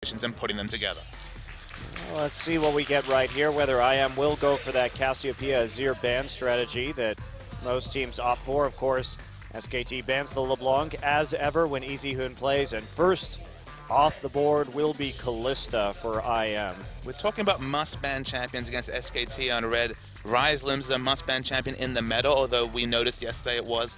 and putting them together. Well, let's see what we get right here, whether IM will go for that Cassiopeia Azir ban strategy that most teams opt for. Of course, SKT bans the LeBlanc as ever when Easyhoon plays, and first off the board will be Kalista for IM. We're talking about must-ban champions against SKT on red. Ryze Limbs is a must-ban champion in the meta, although we noticed yesterday it was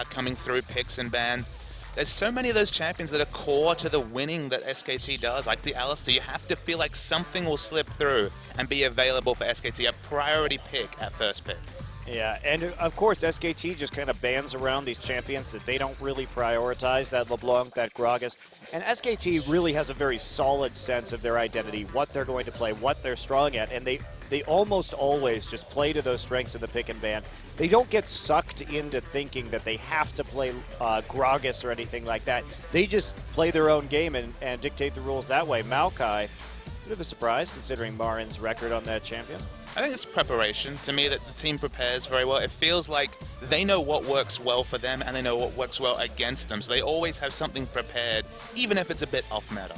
coming through picks and bans. There's so many of those champions that are core to the winning that SKT does, like the Alistar. You have to feel like something will slip through and be available for SKT, a priority pick at first pick. Yeah, and of course SKT just kind of bans around these champions that they don't really prioritize, that LeBlanc, that Gragas. And SKT really has a very solid sense of their identity, what they're going to play, what they're strong at, and they almost always just play to those strengths in the pick and ban. They don't get sucked into thinking that they have to play Gragas or anything like that. They just play their own game and dictate the rules that way. Maokai, bit of a surprise considering Marin's record on that champion. I think it's preparation. To me, that the team prepares very well. It feels like they know what works well for them and they know what works well against them. So they always have something prepared, even if it's a bit off meta.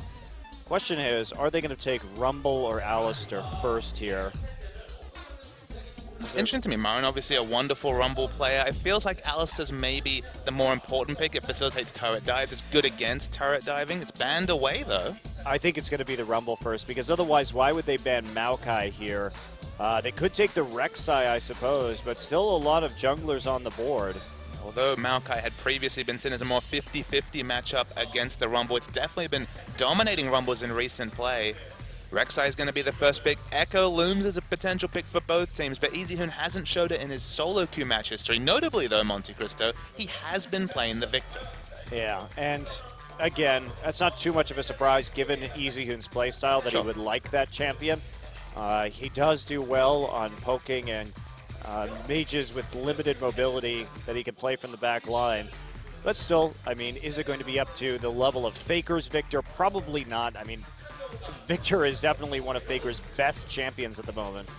Question is, are they going to take Rumble or Alistar first here? It's interesting to me. Marin, obviously a wonderful Rumble player. It feels like Alistar's maybe the more important pick. It facilitates turret dives. It's good against turret diving. It's banned away, though. I think it's going to be the Rumble first, because otherwise, why would they ban Maokai here? They could take the Rek'Sai, I suppose, but still a lot of junglers on the board. Although Maokai had previously been seen as a more 50-50 matchup against the Rumble, it's definitely been dominating Rumbles in recent play. Rek'Sai is going to be the first pick. Echo looms as a potential pick for both teams, but Easyhoon hasn't showed it in his solo queue match history. Notably, though, Monte Cristo, he has been playing the Victor. Yeah, and again, that's not too much of a surprise given Easyhoon's playstyle that Sure. he would like that champion. He does do well on poking and mages with limited mobility that he can play from the back line. But still, I mean, is it going to be up to the level of Faker's Victor? Probably not. I mean, Victor is definitely one of Faker's best champions at the moment.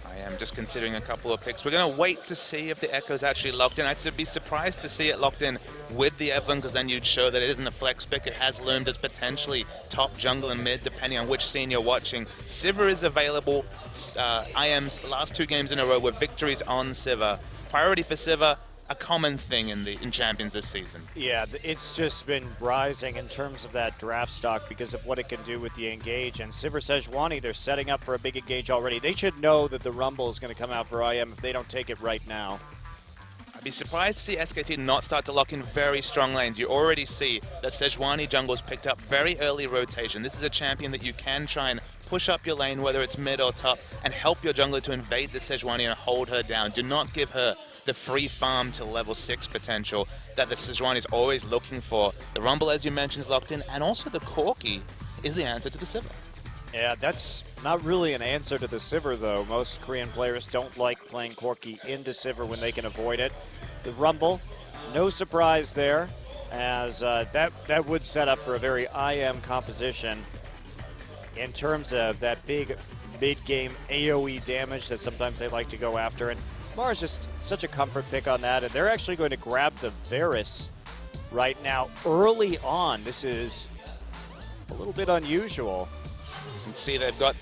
I am just considering a couple of picks. We're going to wait to see if the Echo's actually locked in. I'd be surprised to see it locked in with the Evelyn, because then you'd show that it isn't a flex pick. It has loomed as potentially top jungle and mid, depending on which scene you're watching. Sivir is available. IM's last 2 games in a row were victories on Sivir. Priority for Sivir, a common thing in Champions this season. Yeah, it's just been rising in terms of that draft stock because of what it can do with the engage. And Sivir Sejuani, they're setting up for a big engage already. They should know that the Rumble is going to come out for IM if they don't take it right now. I'd be surprised to see SKT not start to lock in very strong lanes. You already see that Sejuani jungle's picked up very early rotation. This is a champion that you can try and push up your lane, whether it's mid or top, and help your jungler to invade the Sejuani and hold her down. Do not give her the free farm to level 6 potential that the Sejuani is always looking for. The Rumble, as you mentioned, is locked in, and also the Corki is the answer to the Sivir. Yeah, that's not really an answer to the Sivir, though. Most Korean players don't like playing Corki into Sivir when they can avoid it. The Rumble, no surprise there, as that would set up for a very IM composition in terms of that big mid-game AoE damage that sometimes they like to go after. And Mara's just such a comfort pick on that, and they're actually going to grab the Varus right now early on. This is a little bit unusual. You can see they've got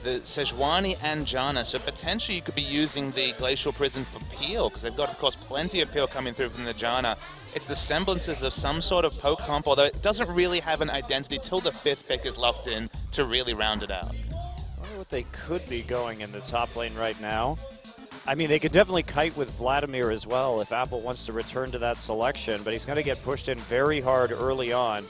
the Sejuani and Janna, so potentially you could be using the Glacial Prison for peel, because they've got, of course, plenty of peel coming through from the Janna. It's the semblances of some sort of poke comp, although it doesn't really have an identity till the 5th pick is locked in to really round it out. I wonder what they could be going in the top lane right now. I mean, they could definitely kite with Vladimir as well if Apple wants to return to that selection, but he's going to get pushed in very hard early on.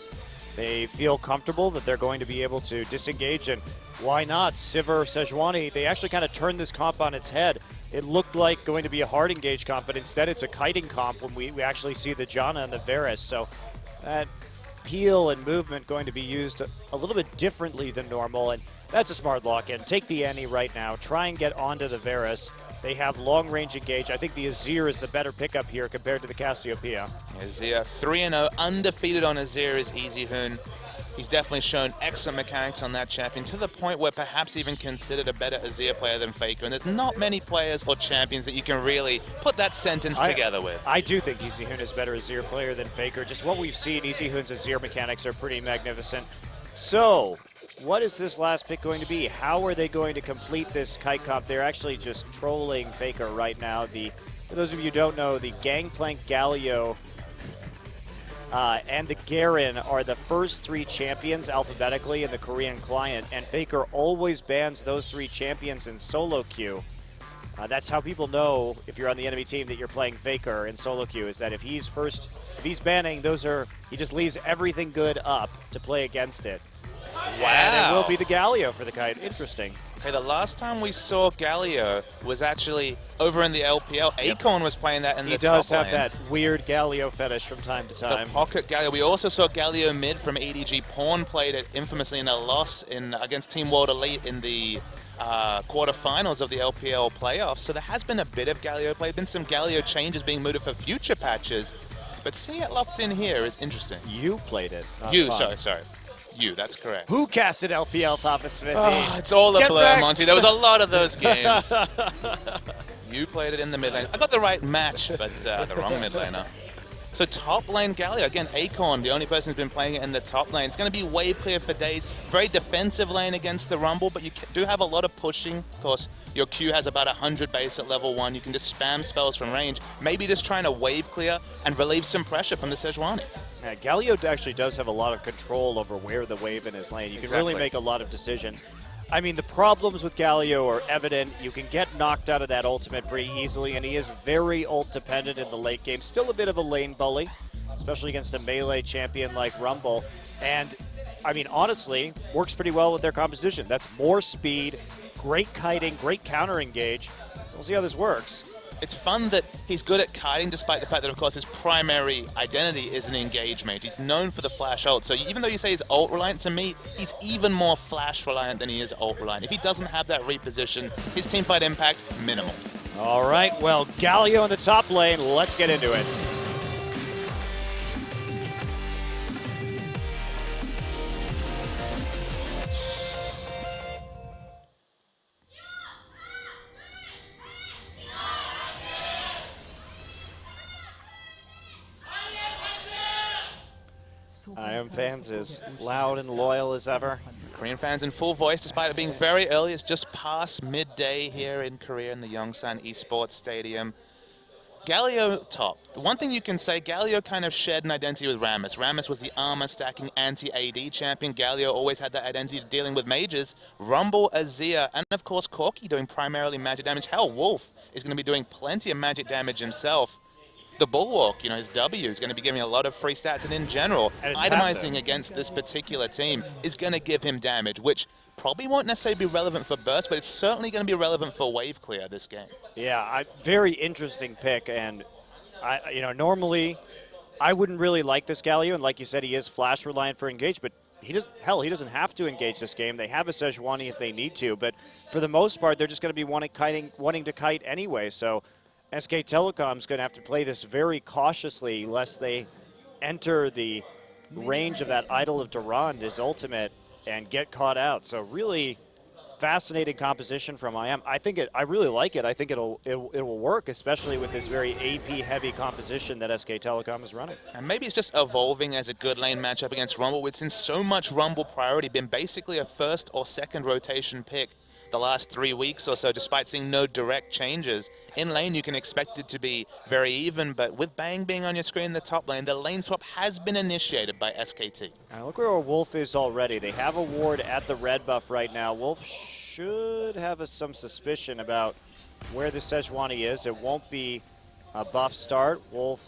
They feel comfortable that they're going to be able to disengage, and why not? Sivir Sejuani, they actually kind of turned this comp on its head. It looked like going to be a hard engage comp, but instead it's a kiting comp when we actually see the Janna and the Varus. So that peel and movement going to be used a little bit differently than normal, and that's a smart lock-in. Take the Annie right now. Try and get onto the Varus. They have long-range engage. I think the Azir is the better pickup here compared to the Cassiopeia. Azir 3-0, undefeated on Azir is Easyhoon. He's definitely shown excellent mechanics on that champion, to the point where perhaps even considered a better Azir player than Faker. And there's not many players or champions that you can really put that sentence together with. I do think Easyhoon is a better Azir player than Faker. Just what we've seen, Easyhoon's Azir mechanics are pretty magnificent. So, what is this last pick going to be? How are they going to complete this kite comp? They're actually just trolling Faker right now. For those of you who don't know, the Gangplank Galio and the Garen are the first 3 champions alphabetically in the Korean client, and Faker always bans those 3 champions in solo queue. That's how people know if you're on the enemy team that you're playing Faker in solo queue, is that if he's banning, he just leaves everything good up to play against it. Wow. And it will be the Galio for the kite. Interesting. Okay, the last time we saw Galio was actually over in the LPL. Acorn was playing that in the top lane. He does have that weird Galio fetish from time to time. The pocket Galio. We also saw Galio mid from EDG. Pawn played it infamously in a loss against Team World Elite in the quarterfinals of the LPL playoffs. So there has been a bit of Galio play. Been some Galio changes being mooted for future patches. But seeing it locked in here is interesting. You played it. Sorry. You, that's correct. Who casted LPL, Papa Smithy? Oh, it's all a Get blur, wrecked. Monty. There was a lot of those games. You played it in the mid lane. I got the right match, but the wrong mid laner. So top lane Galio, again, Acorn, the only person who's been playing it in the top lane. It's going to be wave clear for days. Very defensive lane against the Rumble, but you do have a lot of pushing. Of course, your Q has about 100 base at level 1. You can just spam spells from range. Maybe just trying to wave clear and relieve some pressure from the Sejuani. Yeah, Galio actually does have a lot of control over where the wave in his lane. You can really make a lot of decisions. I mean, the problems with Galio are evident. You can get knocked out of that ultimate pretty easily, and he is very ult-dependent in the late game. Still a bit of a lane bully, especially against a melee champion like Rumble. And, I mean, honestly, works pretty well with their composition. That's more speed, great kiting, great counter-engage. So we'll see how this works. It's fun that he's good at kiting, despite the fact that, of course, his primary identity is an engage mage. He's known for the flash ult. So even though you say he's ult-reliant, to me, he's even more flash-reliant than he is ult-reliant. If he doesn't have that reposition, his teamfight impact, minimal. All right, well, Galio in the top lane. Let's get into it. IM fans as loud and loyal as ever. Korean fans in full voice, despite it being very early. It's just past midday here in Korea in the Yongsan Esports Stadium. Galio top. The one thing you can say, Galio kind of shared an identity with Rammus. Rammus was the armor-stacking anti-AD champion. Galio always had that identity of dealing with mages. Rumble, Azir, and of course Corki doing primarily magic damage. Hell, Wolf is going to be doing plenty of magic damage himself. The Bulwark, his W is going to be giving a lot of free stats, and in general, itemizing against this particular team is going to give him damage, which probably won't necessarily be relevant for burst, but it's certainly going to be relevant for wave clear this game. Yeah, very interesting pick, and normally I wouldn't really like this Galio, and like you said, he is flash reliant for engage, but he doesn't have to engage this game. They have a Sejuani if they need to, but for the most part, they're just going to be wanting to kite anyway. So SK Telecom's going to have to play this very cautiously lest they enter the range of that Idol of Durand, his ultimate, and get caught out. So really fascinating composition from IM. I really like it. I think it will work, especially with this very AP-heavy composition that SK Telecom is running. And maybe it's just evolving as a good lane matchup against Rumble. With since so much Rumble priority, been basically a first or second rotation pick the last 3 weeks or so, despite seeing no direct changes. In lane, you can expect it to be very even, but with Bang being on your screen in the top lane, the lane swap has been initiated by SKT. Now look where Wolf is already. They have a ward at the red buff right now. Wolf should have some suspicion about where the Sejuani is. It won't be a buff start. Wolf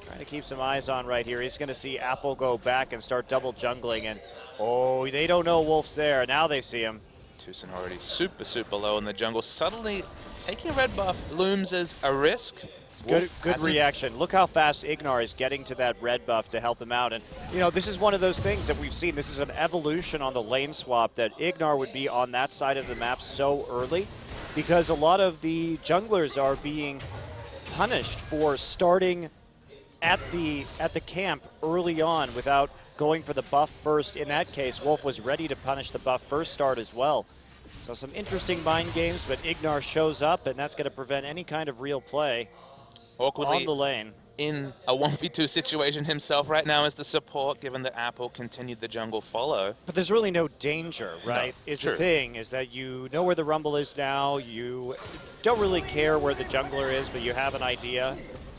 trying to keep some eyes on right here. He's going to see Apple go back and start double jungling, and oh, they don't know Wolf's there. Now they see him. Tucson already super low in the jungle. Suddenly, taking a red buff looms as a risk. Good reaction. Look how fast Ignar is getting to that red buff to help him out. And, this is one of those things that we've seen. This is an evolution on the lane swap, that Ignar would be on that side of the map so early because a lot of the junglers are being punished for starting at the camp early on without going for the buff first. In that case, Wolf was ready to punish the buff first start as well. So some interesting mind games, but Ignar shows up, and that's going to prevent any kind of real play on the lane. in a 1v2 situation himself right now as the support, given that Apple continued the jungle follow. But there's really no danger, right? No, is true. the thing, is that you know where the Rumble is now. You don't really care where the jungler is, but you have an idea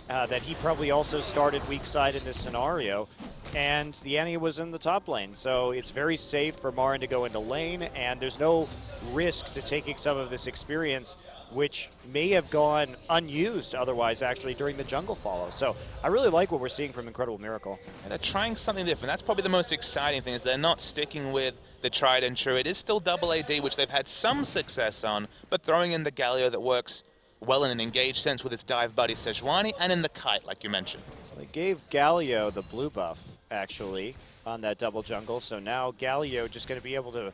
that he probably also started weak side in this scenario. And the Annie was in the top lane, so it's very safe for Marin to go into lane, and there's no risk to taking some of this experience, which may have gone unused otherwise actually during the jungle follow. So I really like what we're seeing from Incredible Miracle. And they're trying something different. That's probably the most exciting thing, is they're not sticking with the tried and true. It is still double AD, which they've had some success on, but throwing in the Galio that works well in an engaged sense with its dive buddy Sejuani, and in the kite, like you mentioned. So they gave Galio the blue buff, actually, on that double jungle. So now Galio just going to be able to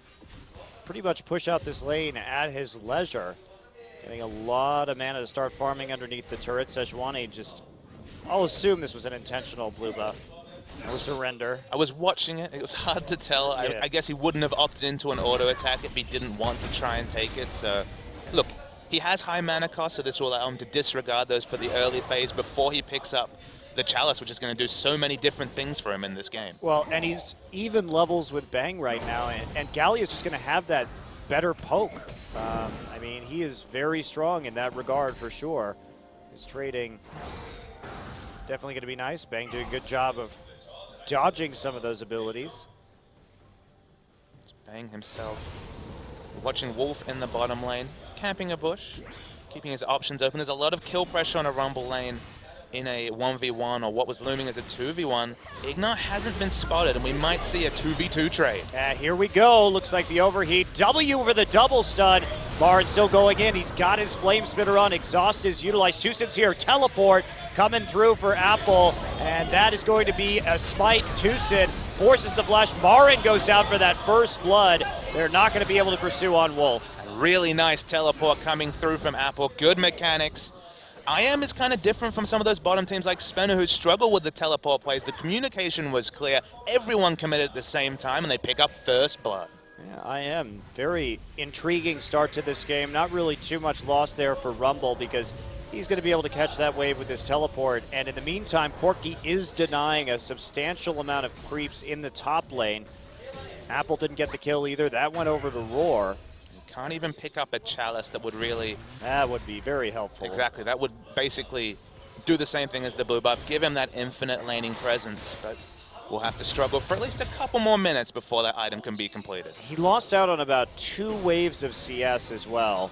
pretty much push out this lane at his leisure. Getting a lot of mana to start farming underneath the turret. Sejuani just, I'll assume this was an intentional blue buff. No surrender. I was watching it. It was hard to tell. Yeah. I guess he wouldn't have opted into an auto attack if he didn't want to try and take it. So, look, he has high mana cost, so this will allow him to disregard those for the early phase before he picks up the Chalice, which is going to do so many different things for him in this game. Well, and he's even levels with Bang right now, and Galio's just going to have that better poke. I mean, he is very strong in that regard for sure. His trading definitely going to be nice. Bang doing a good job of dodging some of those abilities. Bang himself watching Wolf in the bottom lane, camping a bush, keeping his options open. There's a lot of kill pressure on a Rumble lane in a 1v1 or what was looming as a 2v1. Ignite hasn't been spotted, and we might see a 2v2 trade. Here we go. Looks like the overheat. W for the double stun. Marin still going in. He's got his flame spitter on. Exhaust is utilized. Tusin's here. Teleport coming through for Apple, and that is going to be a smite. Tusin forces the flash. Marin goes down for that first blood. They're not going to be able to pursue on Wolf. Really nice teleport coming through from Apple. Good mechanics. IM is kind of different from some of those bottom teams like Spencer who struggle with the teleport plays. The communication was clear. Everyone committed at the same time, and they pick up first blood. Yeah, IM. Very intriguing start to this game. Not really too much loss there for Rumble because he's going to be able to catch that wave with his teleport. And in the meantime, Corki is denying a substantial amount of creeps in the top lane. Apple didn't get the kill either. That went over the Roar. Can't even pick up a Chalice that would really... That would be very helpful. Exactly. That would basically do the same thing as the blue buff, give him that infinite laning presence, but we'll have to struggle for at least a couple more minutes before that item can be completed. He lost out on about 2 waves of CS as well.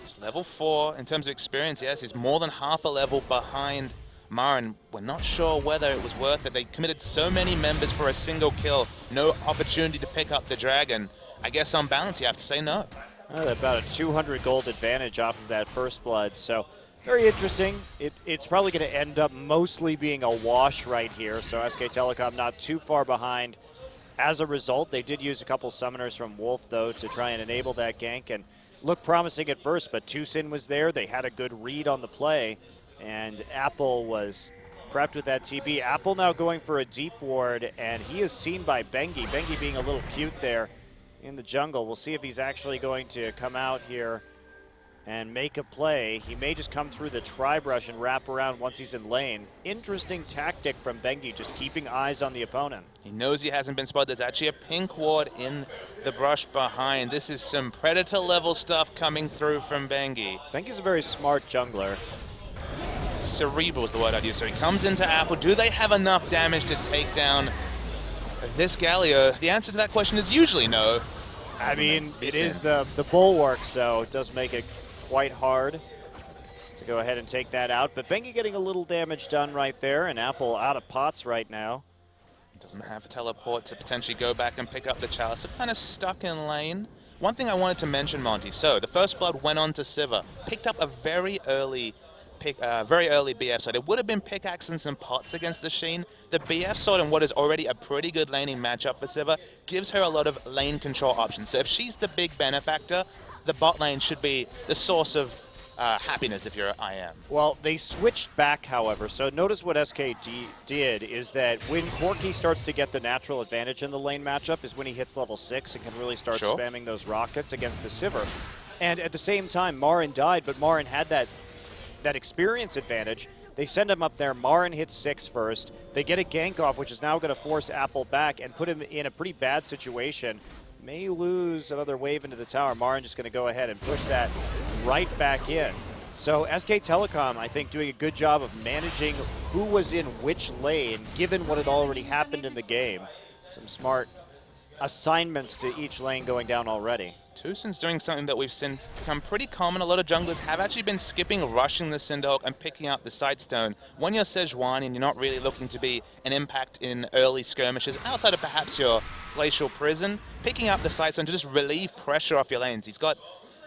He's level 4 in terms of experience, yes. He's more than half a level behind Marin. We're not sure whether it was worth it. They committed so many members for a single kill. No opportunity to pick up the dragon. I guess on balance, you have to say no. About a 200 gold advantage off of that first blood. So very interesting. It's probably going to end up mostly being a wash right here. So SK Telecom not too far behind. As a result, they did use a couple summoners from Wolf, though, to try and enable that gank. And looked promising at first, but Tusin was there. They had a good read on the play. And Apple was prepped with that TB. Apple now going for a deep ward, and he is seen by Bengi. Bengi being a little cute there in the jungle. We'll see if he's actually going to come out here and make a play. He may just come through the tri-brush and wrap around once he's in lane. Interesting tactic from Bengi, just keeping eyes on the opponent. He knows he hasn't been spotted. There's actually a pink ward in the brush behind. This is some Predator level stuff coming through from Bengi. Bengi's a very smart jungler. Cerebral is the word I'd use. So he comes into Apple. Do they have enough damage to take down this Galio? The answer to that question is usually no. I mean, it is the bulwark, so it does make it quite hard to go ahead and take that out. But Bengi getting a little damage done right there, and Apple out of pots right now. Doesn't have a teleport to potentially go back and pick up the Chalice. So kind of stuck in lane. One thing I wanted to mention, Monty. So the first blood went on to Sivir. Picked up a very early BF sword. It would have been pickaxe and some pots against the Sheen. The BF sword in what is already a pretty good laning matchup for Sivir gives her a lot of lane control options. So if she's the big benefactor, the bot lane should be the source of happiness if you're IM. Well, they switched back, however. So notice what SKT did is that when Corki starts to get the natural advantage in the lane matchup is when he hits level 6 and can really start spamming those rockets against the Sivir. And at the same time, Marin died, but Marin had that experience advantage. They send him up there. Marin hits 6 first. They get a gank off, which is now going to force Apple back and put him in a pretty bad situation. May lose another wave into the tower. Marin just going to go ahead and push that right back in. So SK Telecom, I think, doing a good job of managing who was in which lane, given what had already happened in the game. Some smart assignments to each lane going down already. Tusin's doing something that we've seen become pretty common. A lot of junglers have actually been skipping, rushing the Cinderhawk and picking up the Sightstone. When you're Sejuani and you're not really looking to be an impact in early skirmishes, outside of perhaps your Glacial Prison, picking up the Sightstone to just relieve pressure off your lanes. He's got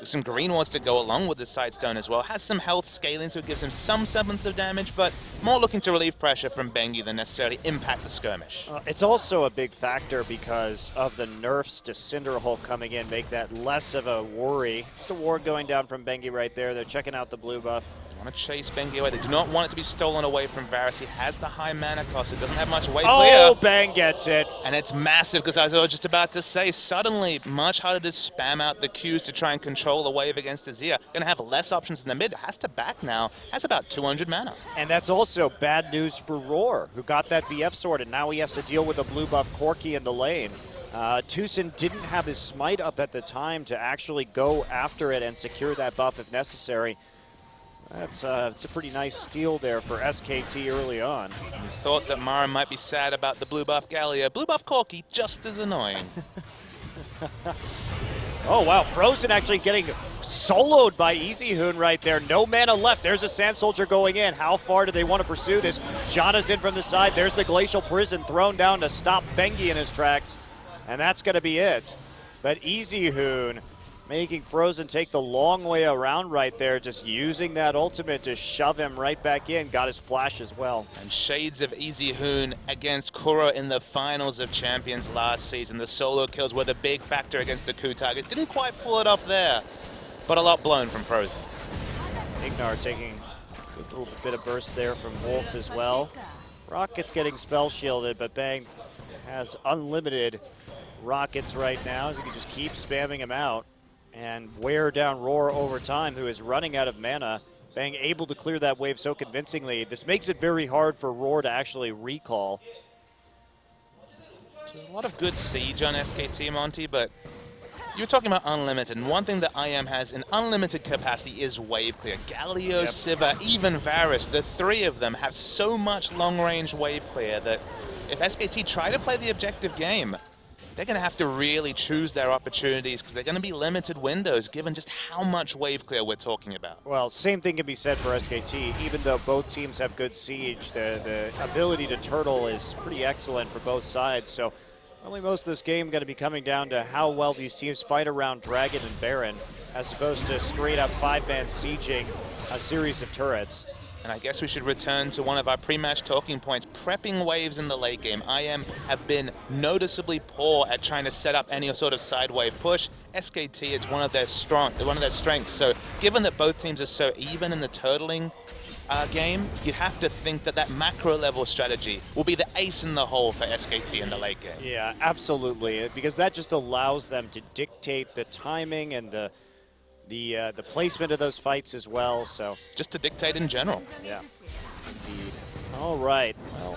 some green wards to go along with the Sightstone as well. Has some health scaling, so it gives him some semblance of damage, but more looking to relieve pressure from Bengi than necessarily impact the skirmish. It's also a big factor because of the nerfs to Cinderhulk coming in, make that less of a worry. Just a ward going down from Bengi right there. They're checking out the blue buff. They want to chase Bengi away. They do not want it to be stolen away from Varus. He has the high mana cost. It doesn't have much wave clear. Oh, Bang gets it. And it's massive, because I was just about to say, suddenly much harder to spam out the Qs to try and control the wave against Azir. Going to have less options in the mid. Has to back now. Has about 200 mana. And that's also bad news for Roar, who got that BF sword, and now he has to deal with a blue buff Corki in the lane. Tusin didn't have his smite up at the time to actually go after it and secure that buff if necessary. It's a pretty nice steal there for SKT early on. You thought that Marin might be sad about the blue buff Gallia. Blue buff Corki, just as annoying. Oh, wow. Frozen actually getting soloed by EasyHoon right there. No mana left. There's a Sand Soldier going in. How far do they want to pursue this? Jana's in from the side. There's the Glacial Prison thrown down to stop Bengi in his tracks. And that's going to be it. But EasyHoon making Frozen take the long way around right there, just using that ultimate to shove him right back in. Got his flash as well. And shades of EasyHoon against Kuro in the finals of Champions last season. The solo kills were the big factor against the Ku targets. Didn't quite pull it off there, but a lot blown from Frozen. Ignar taking a little bit of burst there from Wolf as well. Rocket's getting spell shielded, but Bang has unlimited rockets right now, so he can just keep spamming him out and wear down Roar over time, who is running out of mana. Bang able to clear that wave so convincingly. This makes it very hard for Roar to actually recall. There's a lot of good siege on SKT, Monty, but you're talking about unlimited, and one thing that IM has in unlimited capacity is wave clear. Galio, Sivir, even Varus, the three of them have so much long-range wave clear that if SKT try to play the objective game, they're going to have to really choose their opportunities, because they're going to be limited windows given just how much wave clear we're talking about. Well, same thing can be said for SKT. Even though both teams have good siege, the ability to turtle is pretty excellent for both sides. So really most of this game going to be coming down to how well these teams fight around Dragon and Baron, as opposed to straight up 5-man sieging a series of turrets. And I guess we should return to one of our pre-match talking points, prepping waves in the late game. IM have been noticeably poor at trying to set up any sort of side wave push. SKT, it's one of their strengths. So given that both teams are so even in the turtling game, you'd have to think that that macro level strategy will be the ace in the hole for SKT in the late game. Yeah, absolutely, because that just allows them to dictate the timing and the placement of those fights as well. So just to dictate in general. Yeah, indeed. All right, well,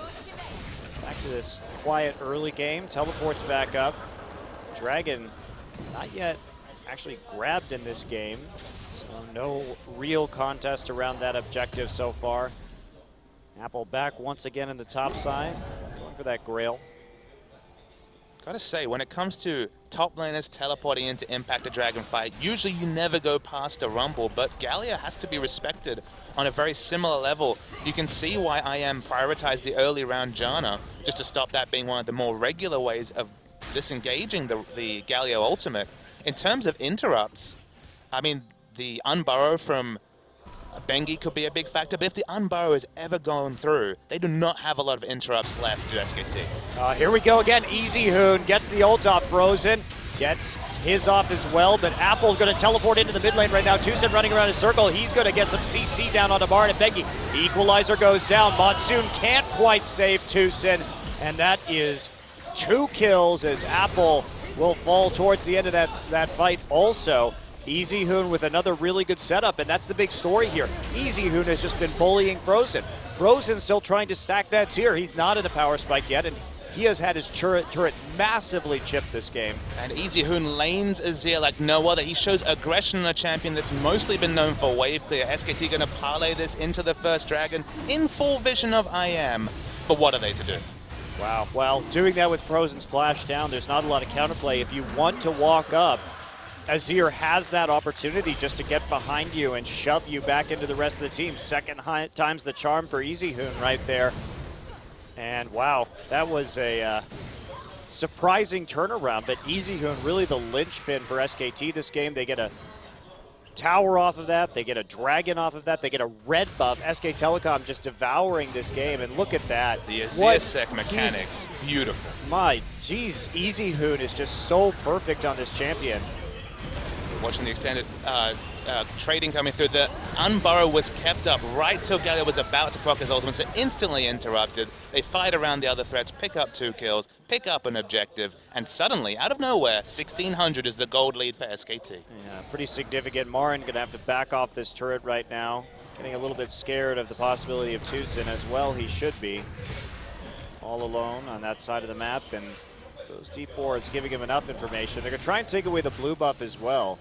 back to this quiet early game. Teleports back up. Dragon not yet actually grabbed in this game, so no real contest around that objective so far. Apple back once again in the top side, going for that Grail. Gotta say, when it comes to top laners teleporting into impact a Dragon fight, usually you never go past a Rumble, but Gallia has to be respected on a very similar level. You can see why IM prioritized the early round Janna, just to stop that being one of the more regular ways of disengaging the Galio ultimate. In terms of interrupts, I mean, the unburrow from Bengi could be a big factor, but if the unburrow is ever going through, they do not have a lot of interrupts left to SKT. Here we go again. EasyHoon gets the ult off Frozen, gets his off as well, but Apple's going to teleport into the mid lane right now. Tusin running around his circle. He's going to get some CC down on Marin and Bengi. The equalizer goes down. Monsoon can't quite save Tusin, and that is 2 kills as Apple will fall towards the end of that fight also. Easyhoon with another really good setup, and that's the big story here. Easyhoon has just been bullying Frozen. Frozen still trying to stack that tier. He's not in a power spike yet, and he has had his turret massively chipped this game. And Easyhoon lanes Azir like no other. He shows aggression in a champion that's mostly been known for wave clear. SKT going to parlay this into the first dragon in full vision of IM. But what are they to do? Wow, well, doing that with Frozen's flash down, there's not a lot of counterplay. If you want to walk up, Azir has that opportunity just to get behind you and shove you back into the rest of the team. Second time's the charm for Easyhoon right there. And wow, that was a surprising turnaround, but Easyhoon really the linchpin for SKT this game. They get a tower off of that, they get a dragon off of that, they get a red buff. SK Telecom just devouring this game, and look at that. The Azir sec mechanics, beautiful. My geez, Easyhoon is just so perfect on this champion. Watching the extended trading coming through. The unburrow was kept up right till Galio was about to proc his ultimate, so instantly interrupted. They fight around the other threats, pick up 2 kills, pick up an objective, and suddenly, out of nowhere, 1600 is the gold lead for SKT. Yeah, pretty significant. Marin going to have to back off this turret right now. Getting a little bit scared of the possibility of Tucson as well. He should be. All alone on that side of the map, and those deep wards giving him enough information. They're going to try and take away the blue buff as well.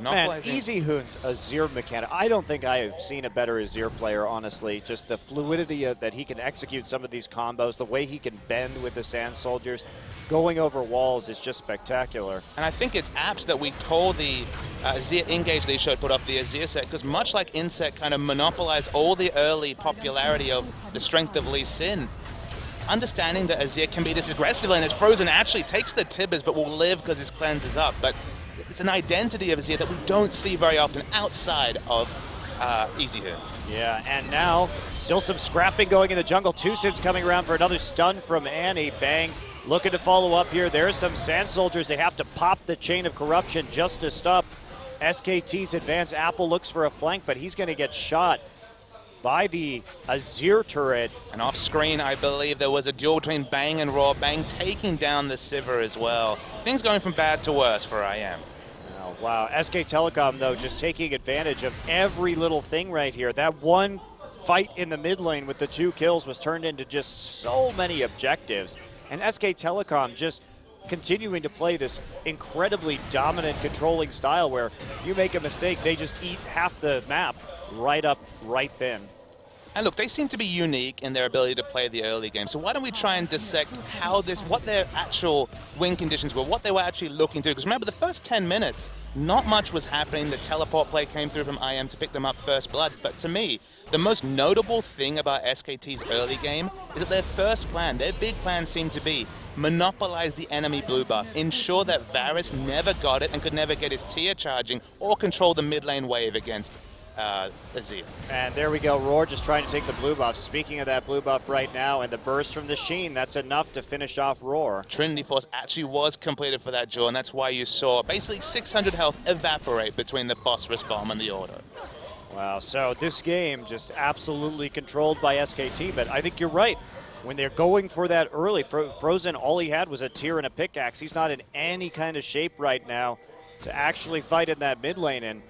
Man, Easyhoon's Azir mechanic. I don't think I have seen a better Azir player, honestly. Just the fluidity that he can execute some of these combos, the way he can bend with the Sand Soldiers, going over walls is just spectacular. And I think it's apt that we call the Azir engage they showed put off the Azir set, because much like Insect kind of monopolized all the early popularity of the strength of Lee Sin, understanding that Azir can be this aggressive lane as Frozen actually takes the Tibbers but will live because his cleanse is up. But it's an identity of Azir that we don't see very often outside of Easyhoon. Yeah, and now still some scrapping going in the jungle. Tucson's coming around for another stun from Annie. Bang, looking to follow up here. There's some Sand Soldiers. They have to pop the Chain of Corruption just to stop SKT's advance. Apple looks for a flank, but he's going to get shot by the Azir turret. And off screen, I believe there was a duel between Bang and Raw. Bang taking down the Sivir as well. Things going from bad to worse for IM. Oh, wow, SK Telecom, though, just taking advantage of every little thing right here. That one fight in the mid lane with the 2 kills was turned into just so many objectives. And SK Telecom just continuing to play this incredibly dominant controlling style where if you make a mistake, they just eat half the map right up, right then. And look, they seem to be unique in their ability to play the early game. So why don't we try and dissect what their actual win conditions were, what they were actually looking to do. Because remember, the first 10 minutes, not much was happening. The teleport play came through from IM to pick them up first blood. But to me, the most notable thing about SKT's early game is that their first plan, their big plan seemed to be monopolize the enemy blue buff, ensure that Varus never got it and could never get his tier charging or control the mid lane wave against Azir. And there we go, Roar just trying to take the blue buff. Speaking of that blue buff right now, and the burst from the Sheen, that's enough to finish off Roar. Trinity Force actually was completed for that duel, and that's why you saw basically 600 health evaporate between the Phosphorus Bomb and the auto. Wow, so this game just absolutely controlled by SKT, but I think you're right. When they're going for that early, Frozen, all he had was a tier and a pickaxe. He's not in any kind of shape right now to actually fight in that mid lane, and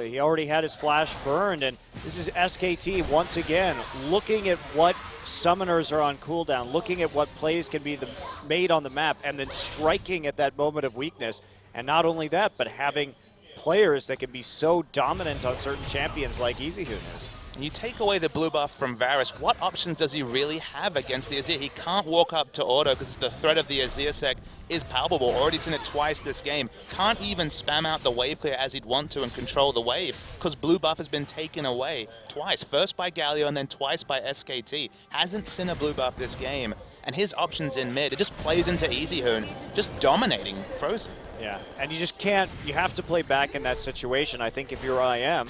he already had his flash burned, and this is SKT once again looking at what summoners are on cooldown, looking at what plays can be made on the map, and then striking at that moment of weakness. And not only that, but having players that can be so dominant on certain champions like Easyhoon is. And you take away the blue buff from Varus, what options does he really have against the Azir? He can't walk up to auto because the threat of the Azir sec is palpable. Already seen it twice this game. Can't even spam out the wave clear as he'd want to and control the wave because blue buff has been taken away twice. First by Galio and then twice by SKT. Hasn't seen a blue buff this game. And his options in mid, it just plays into Easyhoon, just dominating Frozen. Yeah, and you just can't, you have to play back in that situation. I think if you're IM,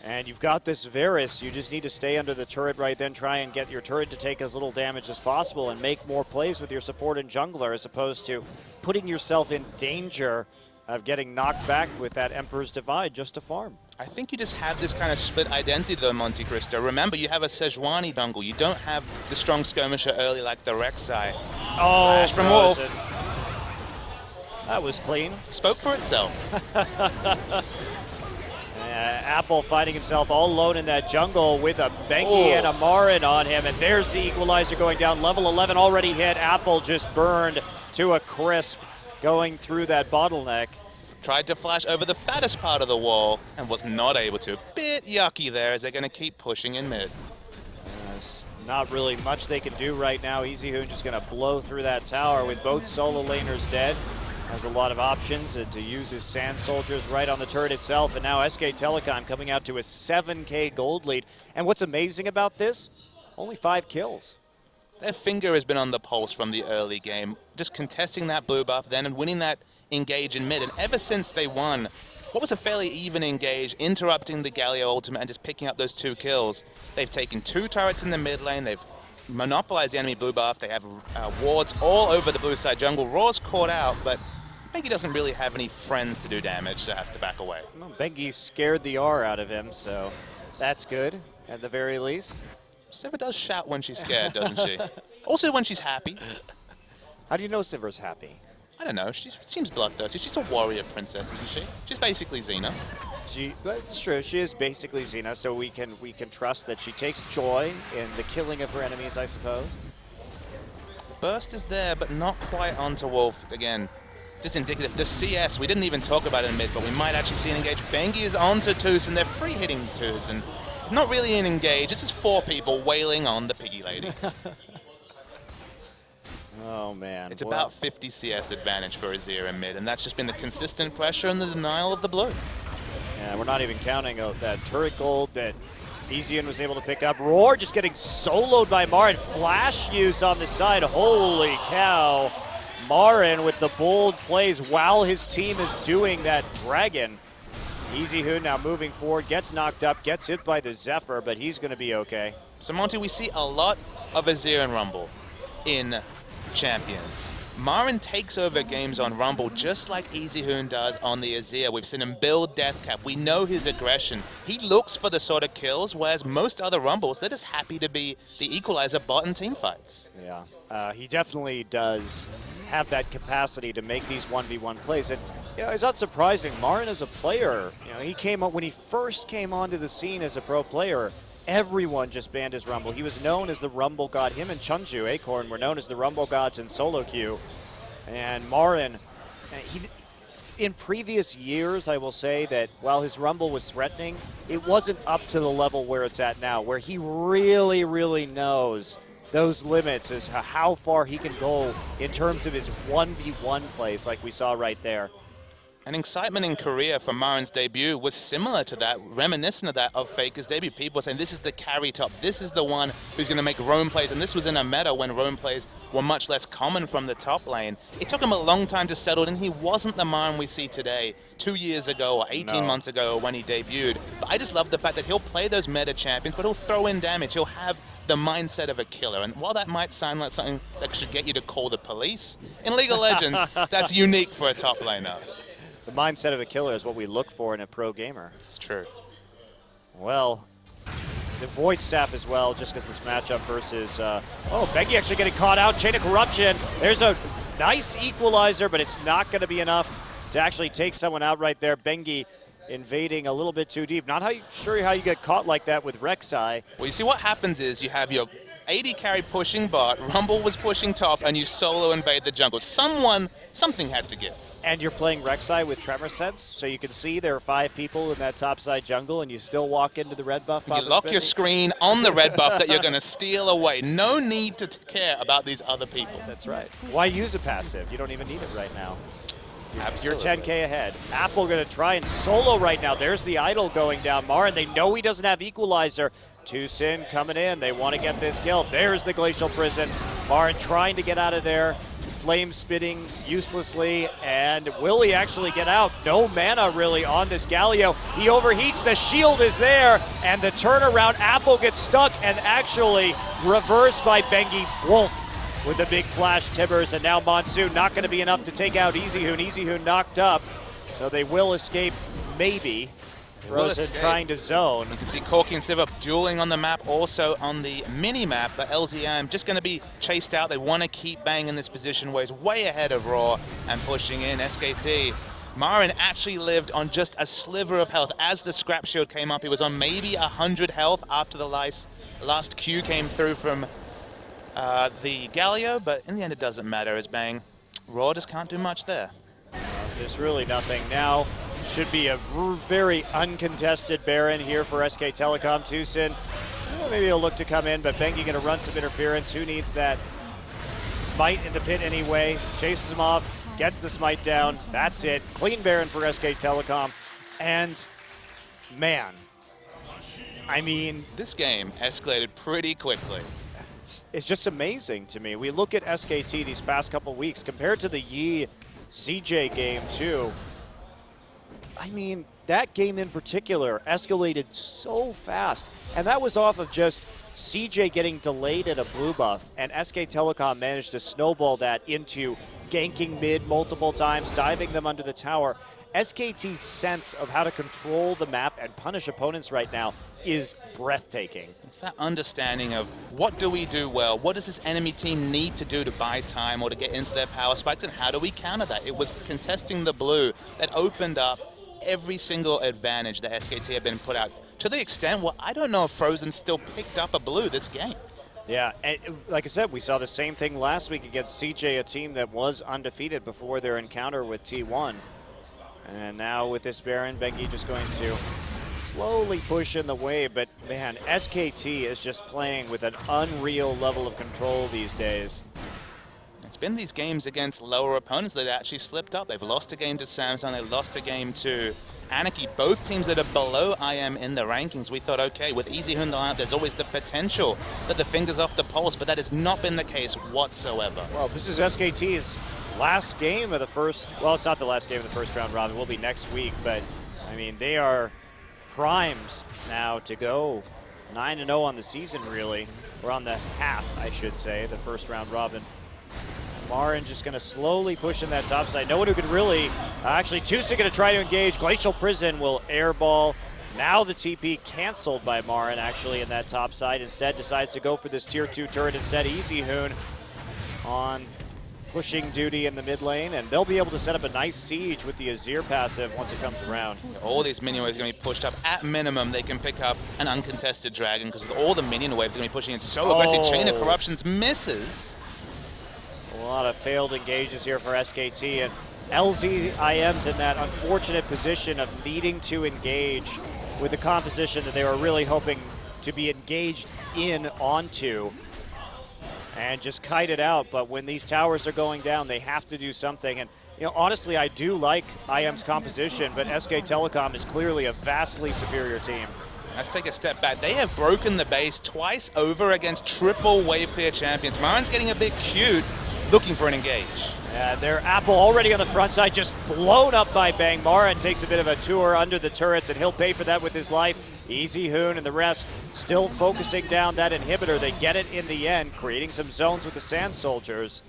and you've got this Varus, you just need to stay under the turret right then, try and get your turret to take as little damage as possible and make more plays with your support and jungler as opposed to putting yourself in danger of getting knocked back with that Emperor's Divide just to farm. I think you just have this kind of split identity though, Monte Cristo. Remember, you have a Sejuani jungle. You don't have the strong skirmisher early like the Rek'Sai. Oh, Flash from Wolf. That was clean. Spoke for itself. Apple finding himself all alone in that jungle with a Bengi and a Marin on him. And there's the equalizer going down. Level 11 already hit. Apple just burned to a crisp going through that bottleneck. Tried to flash over the fattest part of the wall and was not able to. Bit yucky there as they're going to keep pushing in mid. There's not really much they can do right now. EasyHoon just going to blow through that tower with both solo laners dead. Has a lot of options to use his Sand Soldiers right on the turret itself. And now SK Telecom coming out to a 7K gold lead. And what's amazing about this, only 5 kills. Their finger has been on the pulse from the early game, just contesting that blue buff then and winning that engage in mid. And ever since they won what was a fairly even engage, interrupting the Galio ultimate and just picking up those 2 kills, they've taken 2 turrets in the mid lane. They've monopolized the enemy blue buff. They have wards all over the blue side jungle. Raw's caught out, but Bengi doesn't really have any friends to do damage, so has to back away. Well, Bengi scared the R out of him, so that's good at the very least. Sivir does shout when she's scared, doesn't she? Also when she's happy. How do you know Sivir's happy? I don't know. She seems bloodthirsty. She's a warrior princess, isn't she? She's basically Xena. That's true. She is basically Xena, so we can trust that she takes joy in the killing of her enemies, I suppose. Burst is there, but not quite onto Wolf again. Just indicative. The CS, we didn't even talk about it in mid, but we might actually see an engage. Bengi is onto Toos, and they're free hitting Toos, and not really an engage. It's just 4 people wailing on the piggy lady. Oh, man. It's about 50 CS advantage for Azir in mid, and that's just been the consistent pressure and the denial of the blue. Yeah, we're not even counting that turret gold that EasyHoon was able to pick up. Roar just getting soloed by Marin. Flash used on the side. Holy cow. Marin with the bold plays while his team is doing that dragon. EasyHoon now moving forward, gets knocked up, gets hit by the Zephyr, but he's going to be okay. So, Monty, we see a lot of Azir and Rumble in Champions. Marin takes over games on Rumble just like EasyHoon does on the Azir. We've seen him build Deathcap. We know his aggression. He looks for the sort of kills, whereas most other Rumbles, they're just happy to be the equalizer bot in team fights. Yeah, he definitely does have that capacity to make these 1v1 plays. And it's not surprising. Marin as a player, he came up when he first came onto the scene as a pro player. Everyone just banned his Rumble. He was known as the Rumble God. Him and Chunju, Acorn, were known as the Rumble Gods in solo queue. And Marin, in previous years, I will say that while his Rumble was threatening, it wasn't up to the level where it's at now, where he really, really knows those limits as to how far he can go in terms of his 1v1 plays like we saw right there. And excitement in Korea for Marin's debut was similar to that, reminiscent of that of Faker's debut. People were saying, this is the carry top, this is the one who's going to make roam plays, and this was in a meta when roam plays were much less common from the top lane. It took him a long time to settle in. He wasn't the Marin we see today, 2 years ago or 18 months ago when he debuted. But I just love the fact that he'll play those meta champions, but he'll throw in damage. He'll have the mindset of a killer. And while that might sound like something that should get you to call the police, in League of Legends, that's unique for a top laner. The mindset of a killer is what we look for in a pro gamer. It's true. Well, the Void Staff as well, just because this matchup versus... Bengi actually getting caught out. Chain of Corruption. There's a nice equalizer, but it's not going to be enough to actually take someone out right there. Bengi invading a little bit too deep. Not sure how you get caught like that with Rek'Sai. Well, you see what happens is you have your AD carry pushing bot, Rumble was pushing top, and you solo invade the jungle. Something had to give. And you're playing Rek'Sai with Tremor Sense, so you can see there are 5 people in that topside jungle, and you still walk into the red buff. You lock your screen on the red buff that you're going to steal away. No need to care about these other people. That's right. Why use a passive? You don't even need it right now. Absolutely. You're 10K ahead. Apple going to try and solo right now. There's the idol going down. Marin, they know he doesn't have equalizer. Sin coming in. They want to get this kill. There's the Glacial Prison. Marin trying to get out of there. Flame spitting uselessly, and will he actually get out? No mana really on this Galio. He overheats, the shield is there, and the turnaround, Apple gets stuck and actually reversed by Bengi. Wolf with the big flash timbers, and now Monsoon not going to be enough to take out EasyHoon. EasyHoon knocked up, so they will escape maybe. Frozen trying to zone. You can see Corky and Civ dueling on the map, also on the mini-map, but LZM just going to be chased out. They want to keep Bang in this position where he's way ahead of Raw and pushing in. SKT. Marin actually lived on just a sliver of health. As the scrap shield came up, he was on maybe 100 health after the last Q came through from the Galio, but in the end it doesn't matter as Bang. Raw just can't do much there. There's really nothing now. Should be a very uncontested Baron here for SK Telecom. Tucson, maybe he'll look to come in, but Bengi going to run some interference. Who needs that? Smite in the pit anyway. Chases him off, gets the smite down. That's it. Clean Baron for SK Telecom. And, man, I mean, this game escalated pretty quickly. It's just amazing to me. We look at SKT these past couple weeks compared to the Yi CJ game too. I mean, that game in particular escalated so fast. And that was off of just CJ getting delayed at a blue buff. And SK Telecom managed to snowball that into ganking mid multiple times, diving them under the tower. SKT's sense of how to control the map and punish opponents right now is breathtaking. It's that understanding of what do we do well, what does this enemy team need to do to buy time or to get into their power spikes, and how do we counter that? It was contesting the blue that opened up every single advantage that SKT had been put out, to the extent where I don't know if Frozen still picked up a blue this game. Yeah, and like I said, we saw the same thing last week against CJ, a team that was undefeated before their encounter with T1. And now with this Baron, Bengi just going to slowly push in the wave. But man, SKT is just playing with an unreal level of control these days. It's been these games against lower opponents that actually slipped up. They've lost a game to Samsung, they lost a game to Anarchy, both teams that are below IM in the rankings. We thought, okay, with Easy Hoon out, there's always the potential that the finger's off the pulse, but that has not been the case whatsoever. Well, this is SKT's last game of the first, well, it's not the last game of the first round robin, it will be next week, but I mean, they are primed now to go 9-0 on the season, really, or on the half, I should say, the first round robin. Marin just going to slowly push in that top side. No one who could really, actually Tusa going to try to engage. Glacial Prison will airball. Now the TP canceled by Marin actually in that top side. Instead decides to go for this tier 2 turret instead. Easy Hoon on pushing duty in the mid lane, and they'll be able to set up a nice siege with the Azir passive once it comes around. All these minion waves are going to be pushed up. At minimum, they can pick up an uncontested dragon because all the minion waves are going to be pushing in so aggressive. Chain of Corruptions misses. A lot of failed engages here for SKT, and LZIM's in that unfortunate position of needing to engage with the composition that they were really hoping to be engaged in onto and just kite it out. But when these towers are going down, they have to do something. And you know, honestly, I do like IM's composition, but SK Telecom is clearly a vastly superior team. Let's take a step back. They have broken the base twice over against triple wave clear champions. Marin's getting a bit cute, looking for an engage. Their Apple already on the front side, just blown up by Bang. Marin takes a bit of a tour under the turrets, and he'll pay for that with his life. Easy Hoon and the rest still focusing down that inhibitor. They get it in the end, creating some zones with the Sand Soldiers,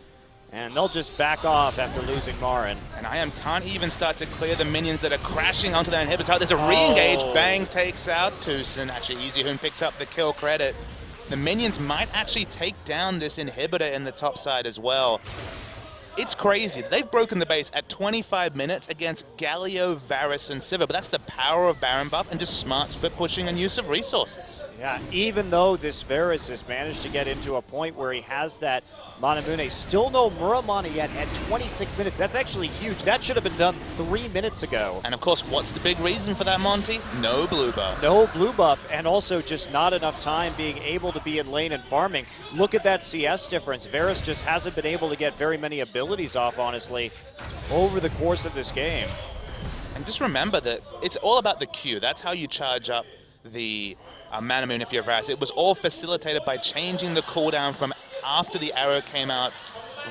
and they'll just back off after losing Marin. And IM can't even start to clear the minions that are crashing onto their inhibitor. There's a re-engage. Bang takes out Tucson. Actually, Easy Hoon picks up the kill credit. The minions might actually take down this inhibitor in the top side as well. It's crazy. They've broken the base at 25 minutes against Galio, Varus, and Sivir, but that's the power of Baron buff and just smart split pushing and use of resources. Yeah, even though this Varus has managed to get into a point where he has that Manamune, still no Muramana yet at 26 minutes. That's actually huge. That should have been done 3 minutes ago. And of course, what's the big reason for that, Monty? No blue buff. No blue buff, and also just not enough time being able to be in lane and farming. Look at that CS difference. Varus just hasn't been able to get very many abilities off, honestly, over the course of this game. And just remember that it's all about the Q. That's how you charge up the Manamune if you're Varus. It was all facilitated by changing the cooldown from after the arrow came out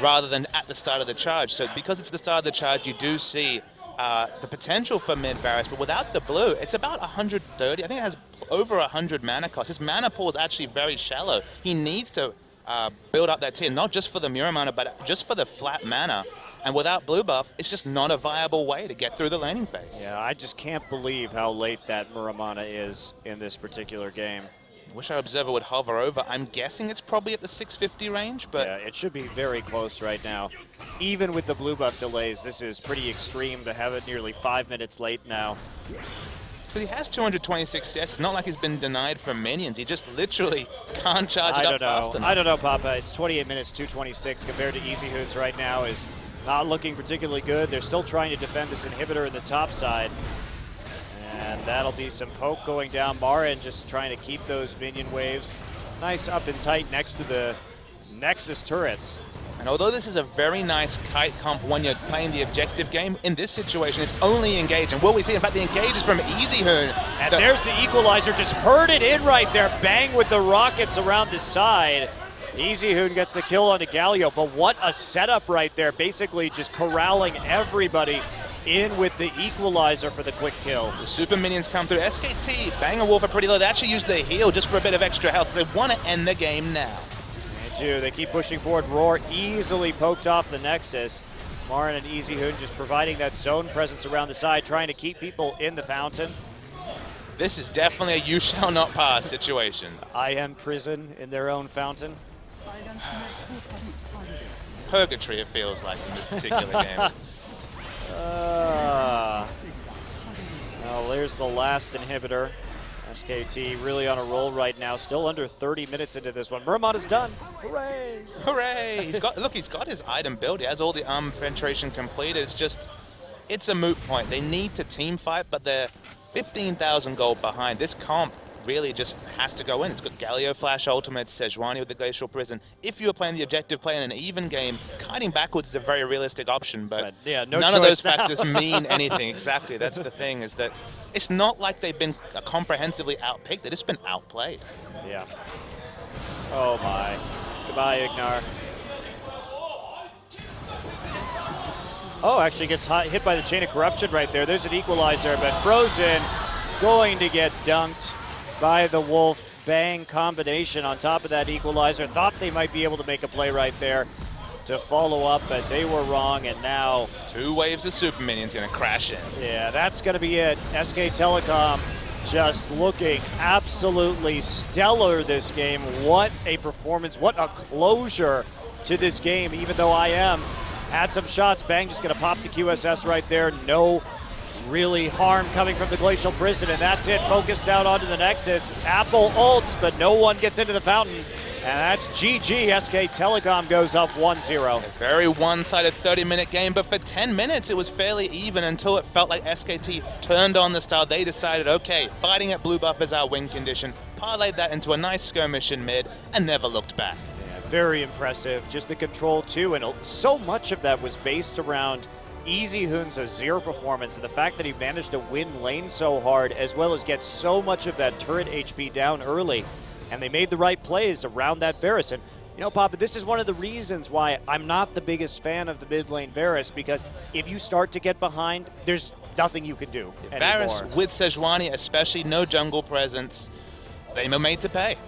rather than at the start of the charge. So because it's the start of the charge, you do see the potential for mid Varus, but without the blue, it's about 130. I think it has over 100 mana cost. His mana pool is actually very shallow. He needs to build up that tier, not just for the Muramana, but just for the flat mana. And without blue buff, it's just not a viable way to get through the laning phase. Yeah, I just can't believe how late that Muramana is in this particular game. Wish our observer would hover over. I'm guessing it's probably at the 650 range, but yeah, it should be very close right now. Even with the blue buff delays, this is pretty extreme to have it nearly 5 minutes late now. but he has 226 CS. It's not like he's been denied from minions. He just literally can't charge it up fast enough. I don't know, Papa. It's 28 minutes, 226 compared to Easy Hoods right now is not looking particularly good. They're still trying to defend this inhibitor in the top side. And that'll be some poke going down. Marin just trying to keep those minion waves nice up and tight next to the Nexus turrets. And although this is a very nice kite comp when you're playing the objective game, in this situation it's only engage. And what we see, in fact, the engage is from Easy Hoon. And there's the equalizer, just heard it in right there. Bang with the rockets around the side. Easy Hoon gets the kill onto Galio, but what a setup right there. Basically just corralling everybody in with the equalizer for the quick kill. The super minions come through. SKT, Bang and Wolf are pretty low. They actually use their heal just for a bit of extra health. They want to end the game now. They do. They keep pushing forward. Roar easily poked off the Nexus. Marin and Easy Hoon just providing that zone presence around the side, trying to keep people in the fountain. This is definitely a you shall not pass situation. I am prison in their own fountain. Purgatory, it feels like, in this particular game. Well, there's the last inhibitor. SKT really on a roll right now, still under 30 minutes into this one. Muramana's done. Hooray! Hooray! He's got his item built. He has all the armor penetration completed. It's a moot point. They need to team fight, but they're 15,000 gold behind. This comp really just has to go in. It's got Galio Flash Ultimate, Sejuani with the Glacial Prison. If you were playing the objective play in an even game, kiting backwards is a very realistic option, but yeah, none of those factors mean anything. Exactly, that's the thing, is that it's not like they've been comprehensively outpicked. They've just been outplayed. Yeah. Oh my. Goodbye, Ignar. Oh, actually gets hit by the Chain of Corruption right there. There's an equalizer, but Frozen going to get dunked by the Wolf. Bang combination on top of that equalizer. Thought they might be able to make a play right there to follow up, but they were wrong, and now 2 waves of super minions going to crash in. Yeah, that's going to be it. SK Telecom just looking absolutely stellar this game. What a performance. What a closure to this game, even though IM had some shots. Bang just going to pop the QSS right there. No really harm coming from the Glacial Prison, and that's it. Focused out onto the Nexus. Apple ults, but no one gets into the fountain. And that's GG. SK Telecom goes up 1-0. A very one-sided 30-minute game, but for 10 minutes it was fairly even until it felt like SKT turned on the style. They decided, okay, fighting at blue buff is our win condition, parlayed that into a nice skirmish in mid, and never looked back. Yeah, very impressive. Just the control too, and so much of that was based around Easy Hoon's Azir performance and the fact that he managed to win lane so hard, as well as get so much of that turret HP down early. And they made the right plays around that Varus. And, you know, Papa, this is one of the reasons why I'm not the biggest fan of the mid lane Varus, because if you start to get behind, there's nothing you can do Varus anymore. with Sejuani, especially no jungle presence, they were made to pay.